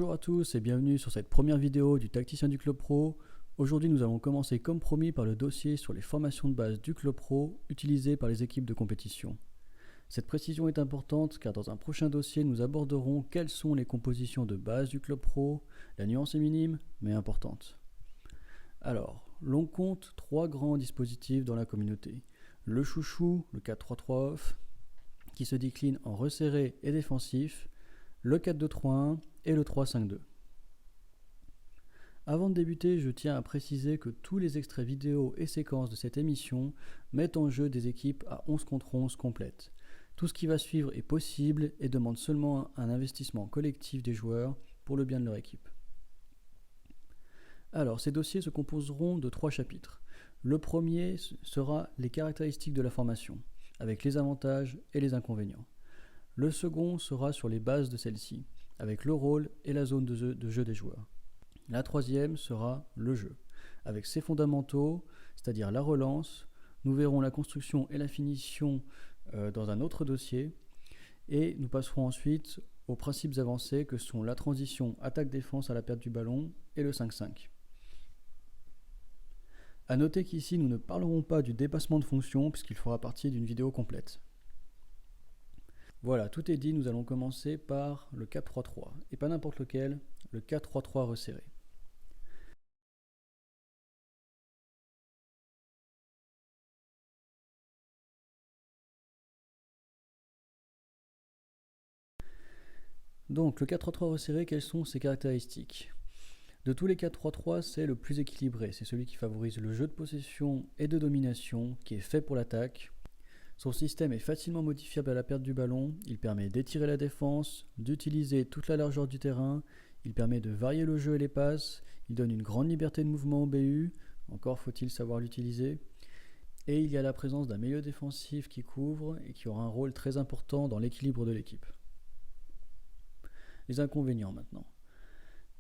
Bonjour à tous et bienvenue sur cette première vidéo du Tacticien du Club Pro. Aujourd'hui nous allons commencer comme promis par le dossier sur les formations de base du Club Pro utilisées par les équipes de compétition. Cette précision est importante car dans un prochain dossier nous aborderons quelles sont les compositions de base du Club Pro. La nuance est minime mais importante. Alors, l'on compte 3 grands dispositifs dans la communauté. Le chouchou, le 4-3-3 off, qui se décline en resserré et défensif, le 4-2-3-1 et le 3-5-2. Avant de débuter, je tiens à préciser que tous les extraits vidéo et séquences de cette émission mettent en jeu des équipes à 11 contre 11 complètes. Tout ce qui va suivre est possible et demande seulement un investissement collectif des joueurs pour le bien de leur équipe. Alors, ces dossiers se composeront de 3 chapitres. Le premier sera les caractéristiques de la formation, avec les avantages et les inconvénients. Le second sera sur les bases de celle-ci, avec le rôle et la zone de jeu des joueurs. La troisième sera le jeu, avec ses fondamentaux, c'est-à-dire la relance. Nous verrons la construction et la finition dans un autre dossier. Et nous passerons ensuite aux principes avancés que sont la transition attaque-défense à la perte du ballon et le 5-5. A noter qu'ici nous ne parlerons pas du dépassement de fonction puisqu'il fera partie d'une vidéo complète. Voilà, tout est dit, nous allons commencer par le 4-3-3, et pas n'importe lequel, le 4-3-3 resserré. Donc, le 4-3-3 resserré, quelles sont ses caractéristiques ? De tous les 4-3-3, c'est le plus équilibré, c'est celui qui favorise le jeu de possession et de domination, qui est fait pour l'attaque. Son système est facilement modifiable à la perte du ballon, il permet d'étirer la défense, d'utiliser toute la largeur du terrain, il permet de varier le jeu et les passes, il donne une grande liberté de mouvement au BU, encore faut-il savoir l'utiliser, et il y a la présence d'un milieu défensif qui couvre et qui aura un rôle très important dans l'équilibre de l'équipe. Les inconvénients maintenant.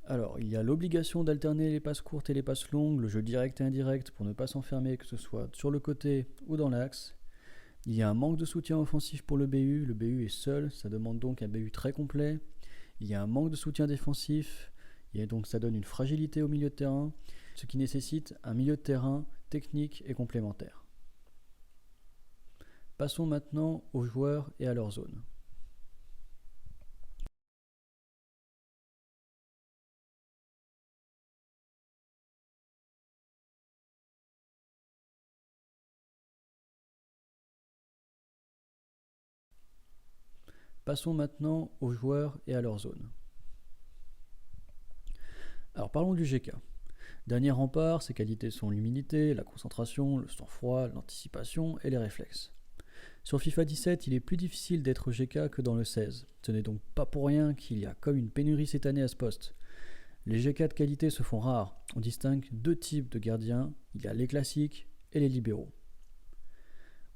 Alors, il y a l'obligation d'alterner les passes courtes et les passes longues, le jeu direct et indirect pour ne pas s'enfermer, que ce soit sur le côté ou dans l'axe. Il y a un manque de soutien offensif pour le BU est seul, ça demande donc un BU très complet. Il y a un manque de soutien défensif, et donc ça donne une fragilité au milieu de terrain, ce qui nécessite un milieu de terrain technique et complémentaire. Passons maintenant aux joueurs et à leur zone. Passons maintenant aux joueurs et à leur zone. Alors parlons du GK. Dernier rempart, ses qualités sont l'humilité, la concentration, le sang-froid, l'anticipation et les réflexes. Sur FIFA 17, il est plus difficile d'être GK que dans le 16. Ce n'est donc pas pour rien qu'il y a comme une pénurie cette année à ce poste. Les GK de qualité se font rares. On distingue 2 types de gardiens, il y a les classiques et les libéraux.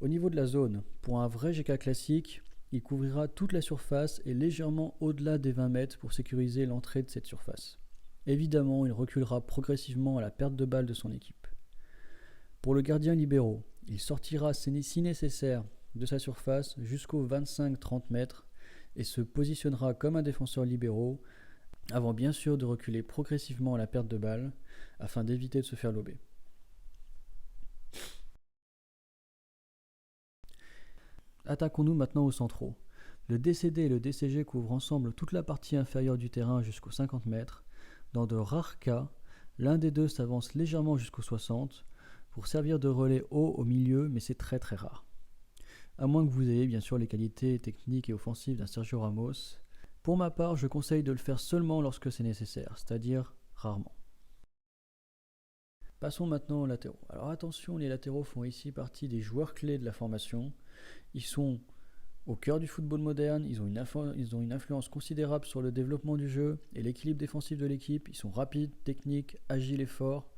Au niveau de la zone, pour un vrai GK classique, il couvrira toute la surface et légèrement au-delà des 20 mètres pour sécuriser l'entrée de cette surface. Évidemment, il reculera progressivement à la perte de balle de son équipe. Pour le gardien libéraux, il sortira si nécessaire de sa surface jusqu'aux 25-30 mètres et se positionnera comme un défenseur libéraux avant bien sûr de reculer progressivement à la perte de balle afin d'éviter de se faire lober. Attaquons-nous maintenant aux centraux. Le DCD et le DCG couvrent ensemble toute la partie inférieure du terrain jusqu'aux 50 mètres. Dans de rares cas, l'un des deux s'avance légèrement jusqu'aux 60 pour servir de relais haut au milieu, mais c'est très très rare. À moins que vous ayez bien sûr les qualités techniques et offensives d'un Sergio Ramos. Pour ma part, je conseille de le faire seulement lorsque c'est nécessaire, c'est-à-dire rarement. Passons maintenant aux latéraux. Alors attention, les latéraux font ici partie des joueurs clés de la formation. Ils sont au cœur du football moderne, ils ont une influence considérable sur le développement du jeu et l'équilibre défensif de l'équipe. Ils sont rapides, techniques, agiles et forts.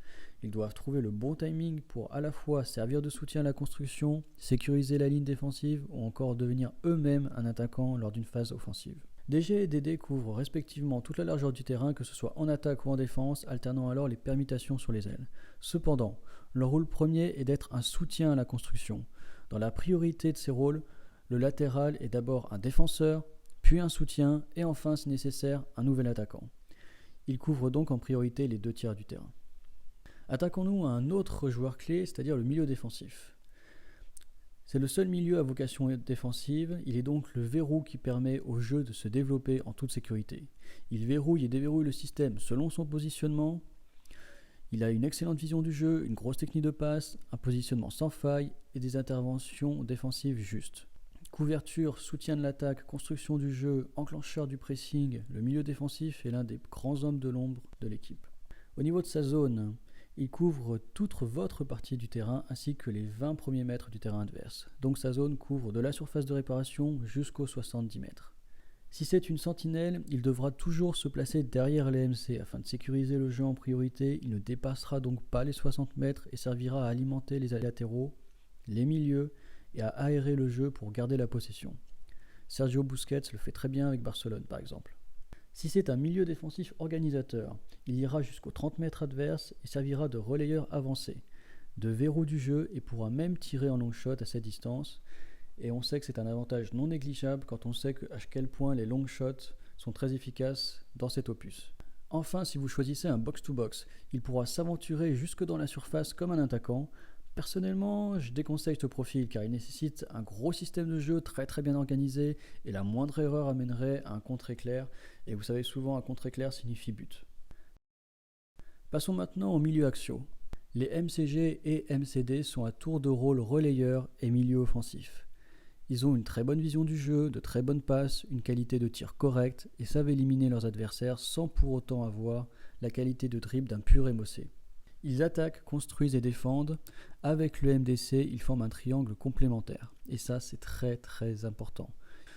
Ils doivent trouver le bon timing pour à la fois servir de soutien à la construction, sécuriser la ligne défensive ou encore devenir eux-mêmes un attaquant lors d'une phase offensive. DG et DD couvrent respectivement toute la largeur du terrain, que ce soit en attaque ou en défense, alternant alors les permutations sur les ailes. Cependant, leur rôle premier est d'être un soutien à la construction. Dans la priorité de ces rôles, le latéral est d'abord un défenseur, puis un soutien et enfin, si nécessaire, un nouvel attaquant. Il couvre donc en priorité les 2/3 du terrain. Attaquons-nous à un autre joueur clé, c'est-à-dire le milieu défensif. C'est le seul milieu à vocation défensive, il est donc le verrou qui permet au jeu de se développer en toute sécurité. Il verrouille et déverrouille le système selon son positionnement. Il a une excellente vision du jeu, une grosse technique de passe, un positionnement sans faille et des interventions défensives justes. Couverture, soutien de l'attaque, construction du jeu, enclencheur du pressing, le milieu défensif est l'un des grands hommes de l'ombre de l'équipe. Au niveau de sa zone, il couvre toute votre partie du terrain ainsi que les 20 premiers mètres du terrain adverse. Donc sa zone couvre de la surface de réparation jusqu'aux 70 mètres. Si c'est une sentinelle, il devra toujours se placer derrière les MC afin de sécuriser le jeu en priorité. Il ne dépassera donc pas les 60 mètres et servira à alimenter les latéraux, les milieux et à aérer le jeu pour garder la possession. Sergio Busquets le fait très bien avec Barcelone par exemple. Si c'est un milieu défensif organisateur, il ira jusqu'aux 30 mètres adverses et servira de relayeur avancé, de verrou du jeu et pourra même tirer en long shot à cette distance. Et on sait que c'est un avantage non négligeable quand on sait à quel point les long shots sont très efficaces dans cet opus. Enfin, si vous choisissez un box-to-box, il pourra s'aventurer jusque dans la surface comme un attaquant. Personnellement, je déconseille ce profil car il nécessite un gros système de jeu très bien organisé et la moindre erreur amènerait à un contre-éclair. Et vous savez, souvent un contre-éclair signifie but. Passons maintenant aux milieux axiaux. Les MCG et MCD sont à tour de rôle relayeurs et milieu offensif. Ils ont une très bonne vision du jeu, de très bonnes passes, une qualité de tir correcte et savent éliminer leurs adversaires sans pour autant avoir la qualité de dribble d'un pur émossé. Ils attaquent, construisent et défendent. Avec le MDC, ils forment un triangle complémentaire. Et ça, c'est très important.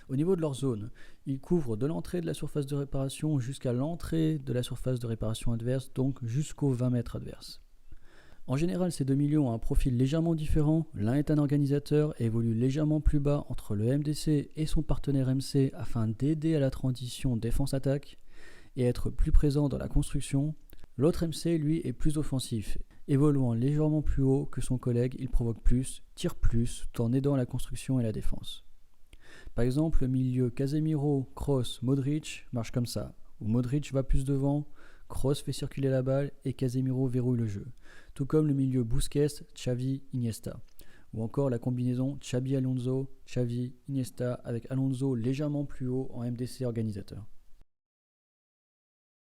Au niveau de leur zone, ils couvrent de l'entrée de la surface de réparation jusqu'à l'entrée de la surface de réparation adverse, donc jusqu'aux 20 mètres adverses. En général, ces deux milieux ont un profil légèrement différent. L'un est un organisateur et évolue légèrement plus bas entre le MDC et son partenaire MC afin d'aider à la transition défense-attaque et être plus présent dans la construction. L'autre MC, lui, est plus offensif. Évoluant légèrement plus haut que son collègue, il provoque plus, tire plus, tout en aidant à la construction et la défense. Par exemple, le milieu Casemiro, Kroos, Modric marche comme ça, où Modric va plus devant, Kroos fait circuler la balle et Casemiro verrouille le jeu. Tout comme le milieu Busquets, Xavi, Iniesta. Ou encore la combinaison Xabi-Alonso, Xavi, Iniesta avec Alonso légèrement plus haut en MDC organisateur.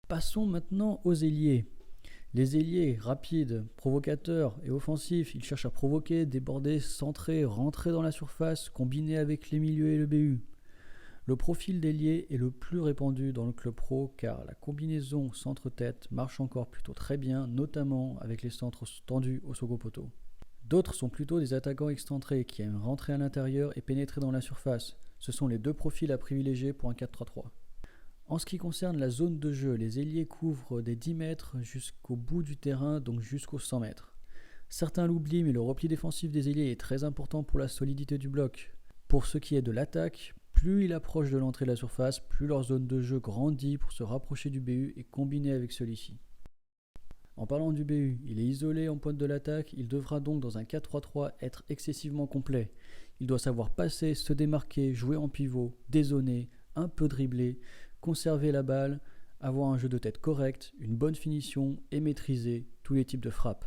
Passons maintenant aux ailiers. Les ailiers, rapides, provocateurs et offensifs, ils cherchent à provoquer, déborder, centrer, rentrer dans la surface, combiner avec les milieux et le BU. Le profil d'ailier est le plus répandu dans le club pro car la combinaison centre-tête marche encore plutôt très bien, notamment avec les centres tendus au second poteau. D'autres sont plutôt des attaquants excentrés qui aiment rentrer à l'intérieur et pénétrer dans la surface. Ce sont les deux profils à privilégier pour un 4-3-3. En ce qui concerne la zone de jeu, les ailiers couvrent des 10 mètres jusqu'au bout du terrain, donc jusqu'aux 100 mètres. Certains l'oublient, mais le repli défensif des ailiers est très important pour la solidité du bloc. Pour ce qui est de l'attaque, plus il approche de l'entrée de la surface, plus leur zone de jeu grandit pour se rapprocher du BU et combiner avec celui-ci. En parlant du BU, il est isolé en pointe de l'attaque, il devra donc dans un 4-3-3 être excessivement complet. Il doit savoir passer, se démarquer, jouer en pivot, dézoner, un peu dribbler, conserver la balle, avoir un jeu de tête correct, une bonne finition et maîtriser tous les types de frappes.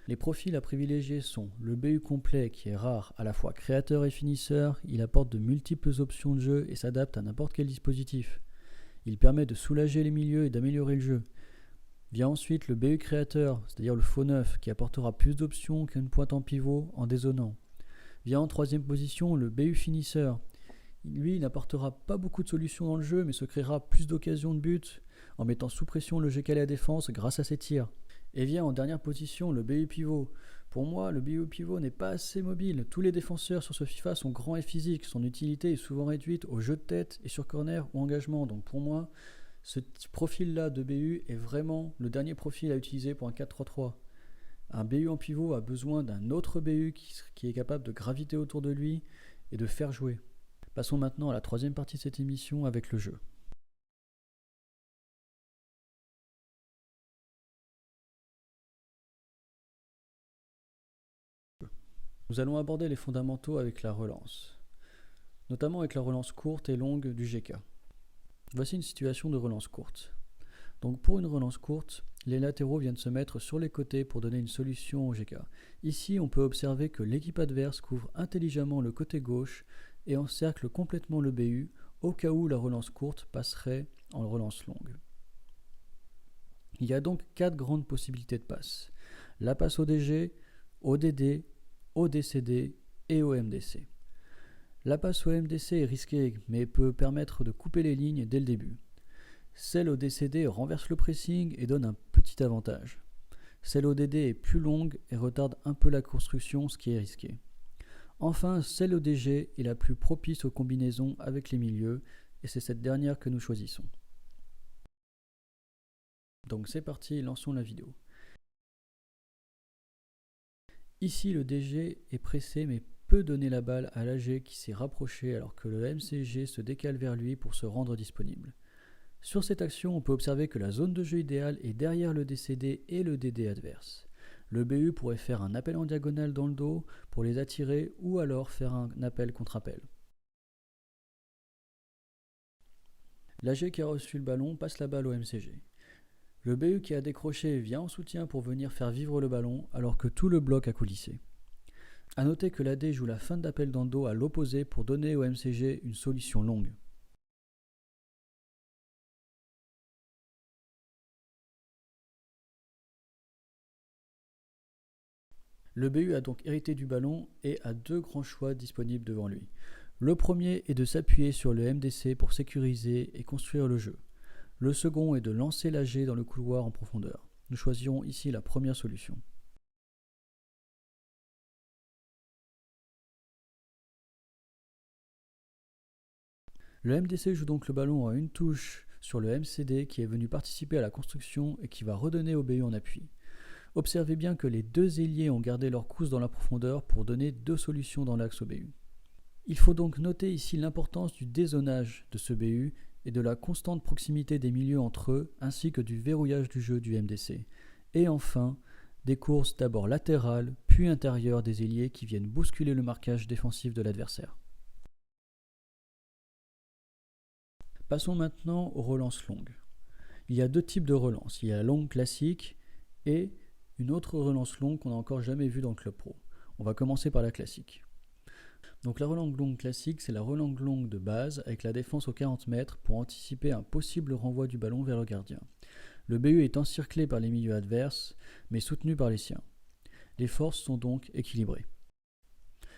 Les profils à privilégier sont le BU complet qui est rare, à la fois créateur et finisseur, il apporte de multiples options de jeu et s'adapte à n'importe quel dispositif. Il permet de soulager les milieux et d'améliorer le jeu. Vient ensuite le BU créateur, c'est-à-dire le faux neuf, qui apportera plus d'options qu'une pointe en pivot en dézonant. Vient en troisième position le BU finisseur. Lui, il n'apportera pas beaucoup de solutions dans le jeu, mais se créera plus d'occasions de but en mettant sous pression le jeu calé à défense grâce à ses tirs. Et vient en dernière position le BU pivot. Pour moi, le BU pivot n'est pas assez mobile. Tous les défenseurs sur ce FIFA sont grands et physiques. Son utilité est souvent réduite au jeu de tête et sur corner ou engagement. Donc pour moi, ce profil-là de BU est vraiment le dernier profil à utiliser pour un 4-3-3. Un BU en pivot a besoin d'un autre BU qui est capable de graviter autour de lui et de faire jouer. Passons maintenant à la troisième partie de cette émission avec le jeu. Nous allons aborder les fondamentaux avec la relance, notamment avec la relance courte et longue du GK. Voici une situation de relance courte. Donc pour une relance courte, les latéraux viennent se mettre sur les côtés pour donner une solution au GK. Ici, on peut observer que l'équipe adverse couvre intelligemment le côté gauche et encercle complètement le BU au cas où la relance courte passerait en relance longue. Il y a donc 4 grandes possibilités de passe. La passe au DG, au DD, au DCD et au MDC. La passe au MDC est risquée mais peut permettre de couper les lignes dès le début. Celle au DCD renverse le pressing et donne un petit avantage. Celle au DD est plus longue et retarde un peu la construction, ce qui est risqué. Enfin, celle au DG est la plus propice aux combinaisons avec les milieux et c'est cette dernière que nous choisissons. Donc c'est parti, lançons la vidéo. Ici, le DG est pressé mais peut donner la balle à l'AG qui s'est rapproché alors que le MCG se décale vers lui pour se rendre disponible. Sur cette action, on peut observer que la zone de jeu idéale est derrière le DCD et le DD adverse. Le BU pourrait faire un appel en diagonale dans le dos pour les attirer ou alors faire un appel contre appel. L'AG qui a reçu le ballon passe la balle au MCG. Le BU qui a décroché vient en soutien pour venir faire vivre le ballon alors que tout le bloc a coulissé. A noter que l'AD joue la fin d'appel dans le dos à l'opposé pour donner au MCG une solution longue. Le BU a donc hérité du ballon et a 2 grands choix disponibles devant lui. Le premier est de s'appuyer sur le MDC pour sécuriser et construire le jeu. Le second est de lancer l'AG dans le couloir en profondeur. Nous choisirons ici la première solution. Le MDC joue donc le ballon à une touche sur le MCD qui est venu participer à la construction et qui va redonner au BU en appui. Observez bien que les 2 ailiers ont gardé leur cousse dans la profondeur pour donner 2 solutions dans l'axe au BU. Il faut donc noter ici l'importance du dézonage de ce BU et de la constante proximité des milieux entre eux, ainsi que du verrouillage du jeu du MDC. Et enfin, des courses d'abord latérales, puis intérieures des ailiers qui viennent bousculer le marquage défensif de l'adversaire. Passons maintenant aux relances longues. Il y a 2 types de relances. Il y a la longue classique et une autre relance longue qu'on n'a encore jamais vue dans le Club Pro. On va commencer par la classique. Donc la relance longue classique, c'est la relance longue de base avec la défense aux 40 mètres pour anticiper un possible renvoi du ballon vers le gardien. Le BU est encerclé par les milieux adverses, mais soutenu par les siens. Les forces sont donc équilibrées.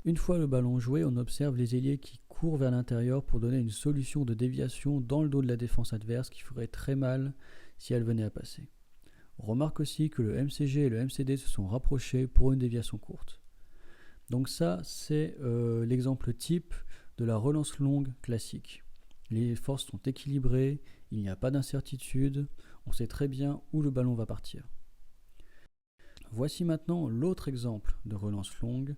Une fois le ballon joué, on observe les ailiers qui courent vers l'intérieur pour donner une solution de déviation dans le dos de la défense adverse qui ferait très mal si elle venait à passer. On remarque aussi que le MCG et le MCD se sont rapprochés pour une déviation courte. Donc ça, c'est l'exemple type de la relance longue classique. Les forces sont équilibrées, il n'y a pas d'incertitude, on sait très bien où le ballon va partir. Voici maintenant l'autre exemple de relance longue,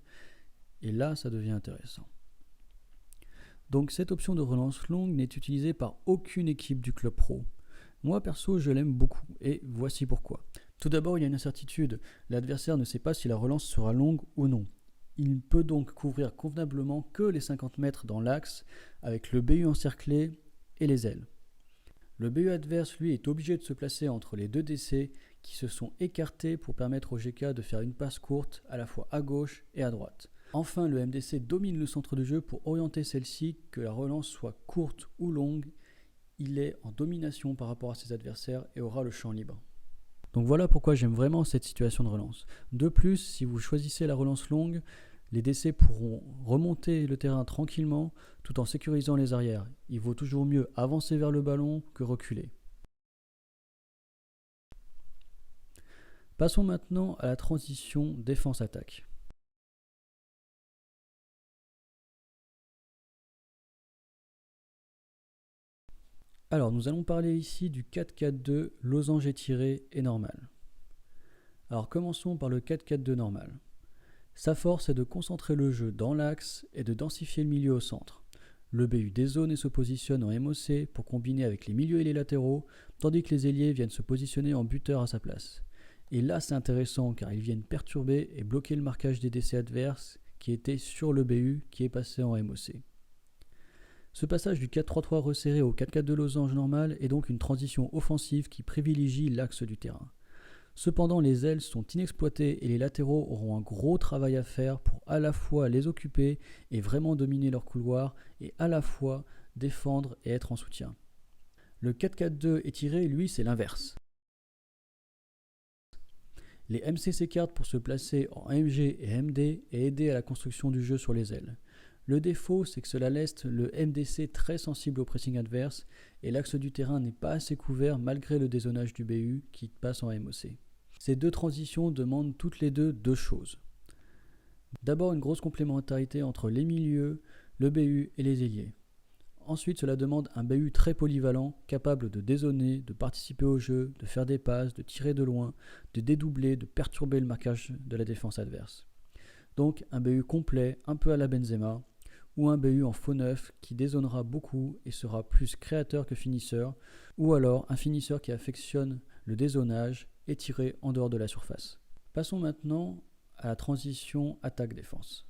et là, ça devient intéressant. Donc cette option de relance longue n'est utilisée par aucune équipe du Club Pro. Moi perso, je l'aime beaucoup, et voici pourquoi. Tout d'abord, il y a une incertitude. L'adversaire ne sait pas si la relance sera longue ou non. Il peut donc couvrir convenablement que les 50 mètres dans l'axe avec le BU encerclé et les ailes. Le BU adverse, lui, est obligé de se placer entre les 2 DC qui se sont écartés pour permettre au GK de faire une passe courte à la fois à gauche et à droite. Enfin, le MDC domine le centre de jeu pour orienter celle-ci, que la relance soit courte ou longue. Il est en domination par rapport à ses adversaires et aura le champ libre. Donc voilà pourquoi j'aime vraiment cette situation de relance. De plus, si vous choisissez la relance longue, les DC pourront remonter le terrain tranquillement tout en sécurisant les arrières. Il vaut toujours mieux avancer vers le ballon que reculer. Passons maintenant à la transition défense-attaque. Alors, nous allons parler ici du 4-4-2, losange étiré et normal. Alors, commençons par le 4-4-2 normal. Sa force est de concentrer le jeu dans l'axe et de densifier le milieu au centre. Le BU dézone et se positionne en MOC pour combiner avec les milieux et les latéraux, tandis que les ailiers viennent se positionner en buteur à sa place. Et là, c'est intéressant car ils viennent perturber et bloquer le marquage des DC adverses qui étaient sur le BU qui est passé en MOC. Ce passage du 4-3-3 resserré au 4-4-2 losange normal est donc une transition offensive qui privilégie l'axe du terrain. Cependant, les ailes sont inexploitées et les latéraux auront un gros travail à faire pour à la fois les occuper et vraiment dominer leur couloir et à la fois défendre et être en soutien. Le 4-4-2 étiré, lui, c'est l'inverse. Les MC s'écartent pour se placer en MG et MD et aider à la construction du jeu sur les ailes. Le défaut, c'est que cela laisse le MDC très sensible au pressing adverse et l'axe du terrain n'est pas assez couvert malgré le dézonage du BU qui passe en MOC. Ces deux transitions demandent toutes les deux choses. D'abord une grosse complémentarité entre les milieux, le BU et les ailiers. Ensuite, cela demande un BU très polyvalent, capable de dézoner, de participer au jeu, de faire des passes, de tirer de loin, de dédoubler, de perturber le marquage de la défense adverse. Donc un BU complet, un peu à la Benzema, ou un BU en faux neuf qui dézonera beaucoup et sera plus créateur que finisseur, ou alors un finisseur qui affectionne le dézonage et tirer en dehors de la surface. Passons maintenant à la transition attaque-défense.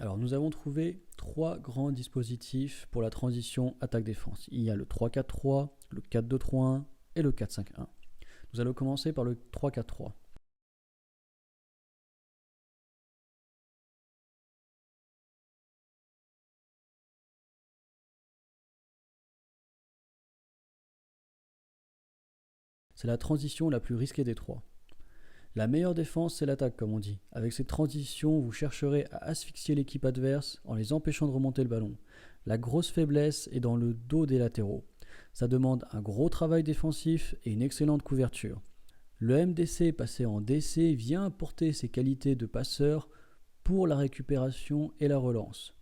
Alors nous avons trouvé trois grands dispositifs pour la transition attaque-défense. Il y a le 3-4-3, le 4-2-3-1 et le 4-5-1. Nous allons commencer par le 3-4-3. C'est la transition la plus risquée des trois. La meilleure défense, c'est l'attaque, comme on dit. Avec cette transition, vous chercherez à asphyxier l'équipe adverse en les empêchant de remonter le ballon. La grosse faiblesse est dans le dos des latéraux. Ça demande un gros travail défensif et une excellente couverture. Le MDC passé en DC vient apporter ses qualités de passeur pour la récupération et la relance.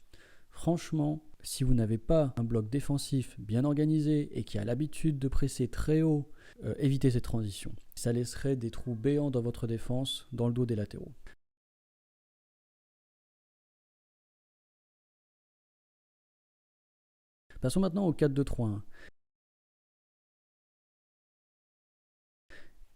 Franchement, si vous n'avez pas un bloc défensif bien organisé et qui a l'habitude de presser très haut, évitez cette transition. Ça laisserait des trous béants dans votre défense, dans le dos des latéraux. Passons maintenant au 4-2-3-1.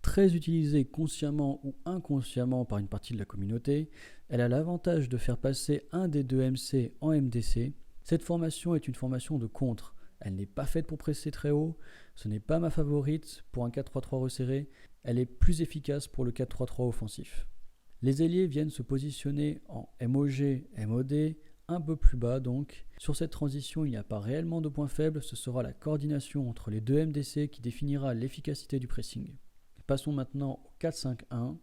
Très utilisée consciemment ou inconsciemment par une partie de la communauté, elle a l'avantage de faire passer un des deux MC en MDC. Cette formation est une formation de contre. Elle n'est pas faite pour presser très haut, ce n'est pas ma favorite pour un 4-3-3 resserré, elle est plus efficace pour le 4-3-3 offensif. Les ailiers viennent se positionner en MOG, MOD, un peu plus bas donc. Sur cette transition, il n'y a pas réellement de point faible, ce sera la coordination entre les deux MDC qui définira l'efficacité du pressing. Passons maintenant au 4-5-1.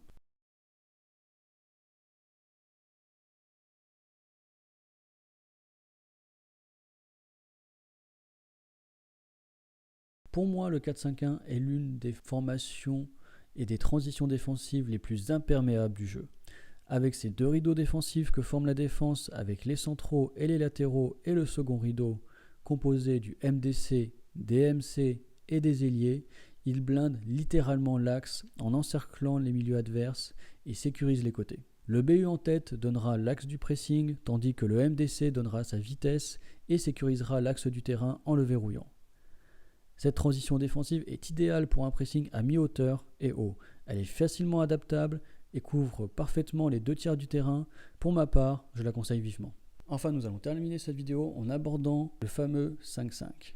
Pour moi, le 4-5-1 est l'une des formations et des transitions défensives les plus imperméables du jeu. Avec ces deux rideaux défensifs que forme la défense avec les centraux et les latéraux et le second rideau composé du MDC, des MC et des ailiers, il blinde littéralement l'axe en encerclant les milieux adverses et sécurise les côtés. Le BU en tête donnera l'axe du pressing tandis que le MDC donnera sa vitesse et sécurisera l'axe du terrain en le verrouillant. Cette transition défensive est idéale pour un pressing à mi-hauteur et haut. Elle est facilement adaptable et couvre parfaitement les 2/3 du terrain. Pour ma part, je la conseille vivement. Enfin, nous allons terminer cette vidéo en abordant le fameux 5-5.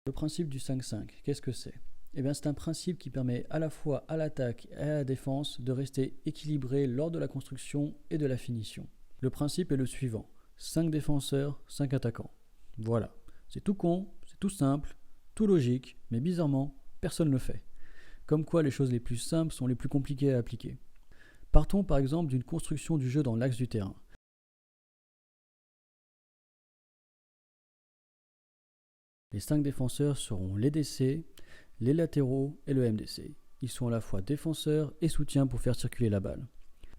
Le principe du 5-5, qu'est-ce que c'est ? Eh bien, c'est un principe qui permet à la fois à l'attaque et à la défense de rester équilibré lors de la construction et de la finition. Le principe est le suivant, 5 défenseurs, 5 attaquants. Voilà, c'est tout con, c'est tout simple, tout logique, mais bizarrement, personne ne le fait. Comme quoi les choses les plus simples sont les plus compliquées à appliquer. Partons par exemple d'une construction du jeu dans l'axe du terrain. Les 5 défenseurs seront les DC, les latéraux et le MDC. Ils sont à la fois défenseurs et soutiens pour faire circuler la balle.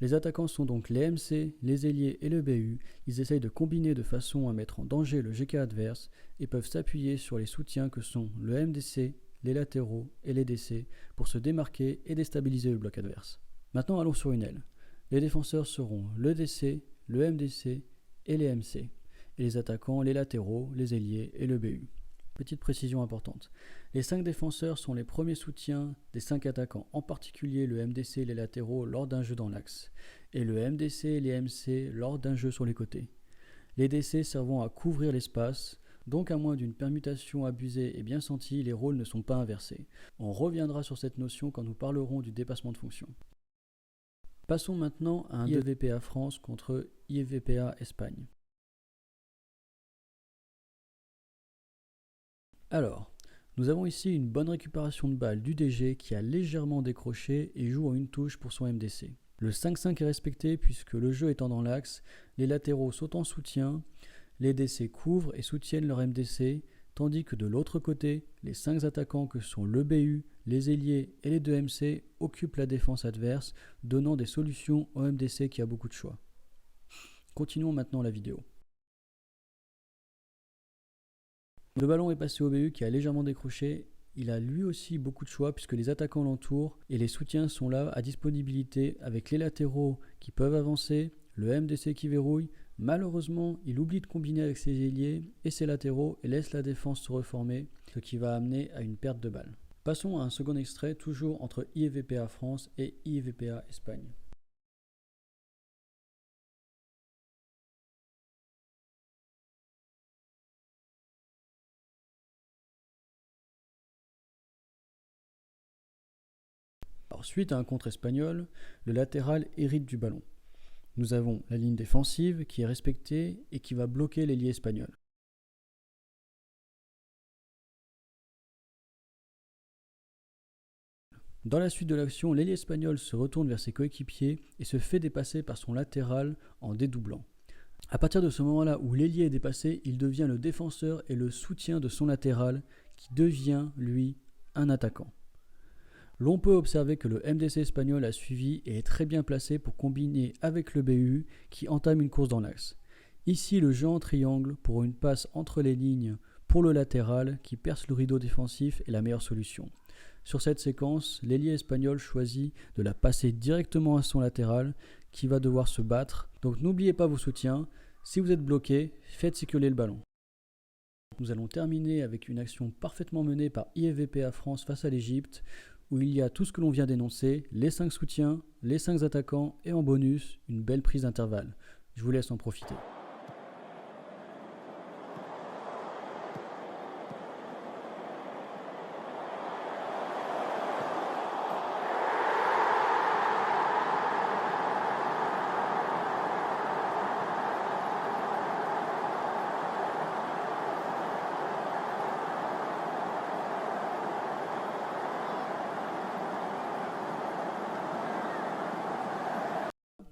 Les attaquants sont donc les MC, les ailiers et le BU. Ils essayent de combiner de façon à mettre en danger le GK adverse et peuvent s'appuyer sur les soutiens que sont le MDC, les latéraux et les DC pour se démarquer et déstabiliser le bloc adverse. Maintenant allons sur une aile. Les défenseurs seront le DC, le MDC et les MC, et les attaquants, les latéraux, les ailiers et le BU. Petite précision importante, les 5 défenseurs sont les premiers soutiens des 5 attaquants, en particulier le MDC et les latéraux lors d'un jeu dans l'axe, et le MDC et les MC lors d'un jeu sur les côtés. Les DC servant à couvrir l'espace, donc à moins d'une permutation abusée et bien sentie, les rôles ne sont pas inversés. On reviendra sur cette notion quand nous parlerons du dépassement de fonction. Passons maintenant à un IFVPA France contre IFVPA Espagne. Alors, nous avons ici une bonne récupération de balle du DG qui a légèrement décroché et joue en une touche pour son MDC. Le 5-5 est respecté puisque le jeu étant dans l'axe, les latéraux sont en soutien, les DC couvrent et soutiennent leur MDC, tandis que de l'autre côté, les 5 attaquants que sont le BU, les ailiers et les 2 MC occupent la défense adverse, donnant des solutions au MDC qui a beaucoup de choix. Continuons maintenant la vidéo. Le ballon est passé au BU qui a légèrement décroché. Il a lui aussi beaucoup de choix puisque les attaquants l'entourent et les soutiens sont là à disponibilité avec les latéraux qui peuvent avancer, le MDC qui verrouille. Malheureusement, il oublie de combiner avec ses ailiers et ses latéraux et laisse la défense se reformer, ce qui va amener à une perte de balle. Passons à un second extrait, toujours entre IFVPA France et IFVPA Espagne. Alors, suite à un contre espagnol, le latéral hérite du ballon. Nous avons la ligne défensive qui est respectée et qui va bloquer l'ailier espagnol. Dans la suite de l'action, l'ailier espagnol se retourne vers ses coéquipiers et se fait dépasser par son latéral en dédoublant. À partir de ce moment-là où l'ailier est dépassé, il devient le défenseur et le soutien de son latéral qui devient, lui, un attaquant. L'on peut observer que le MDC espagnol a suivi et est très bien placé pour combiner avec le BU qui entame une course dans l'axe. Ici, le jeu en triangle pour une passe entre les lignes pour le latéral qui perce le rideau défensif est la meilleure solution. Sur cette séquence, l'ailier espagnol choisit de la passer directement à son latéral qui va devoir se battre. Donc n'oubliez pas vos soutiens. Si vous êtes bloqué, faites circuler le ballon. Nous allons terminer avec une action parfaitement menée par IFVPA France face à l'Égypte, où il y a tout ce que l'on vient d'énoncer, les 5 soutiens, les 5 attaquants et en bonus, une belle prise d'intervalle. Je vous laisse en profiter.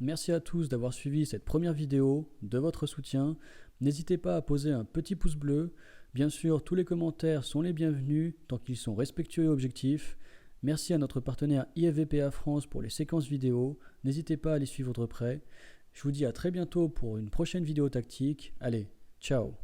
Merci à tous d'avoir suivi cette première vidéo, de votre soutien. N'hésitez pas à poser un petit pouce bleu. Bien sûr, tous les commentaires sont les bienvenus tant qu'ils sont respectueux et objectifs. Merci à notre partenaire IFVPA France pour les séquences vidéo. N'hésitez pas à les suivre de près. Je vous dis à très bientôt pour une prochaine vidéo tactique. Allez, ciao!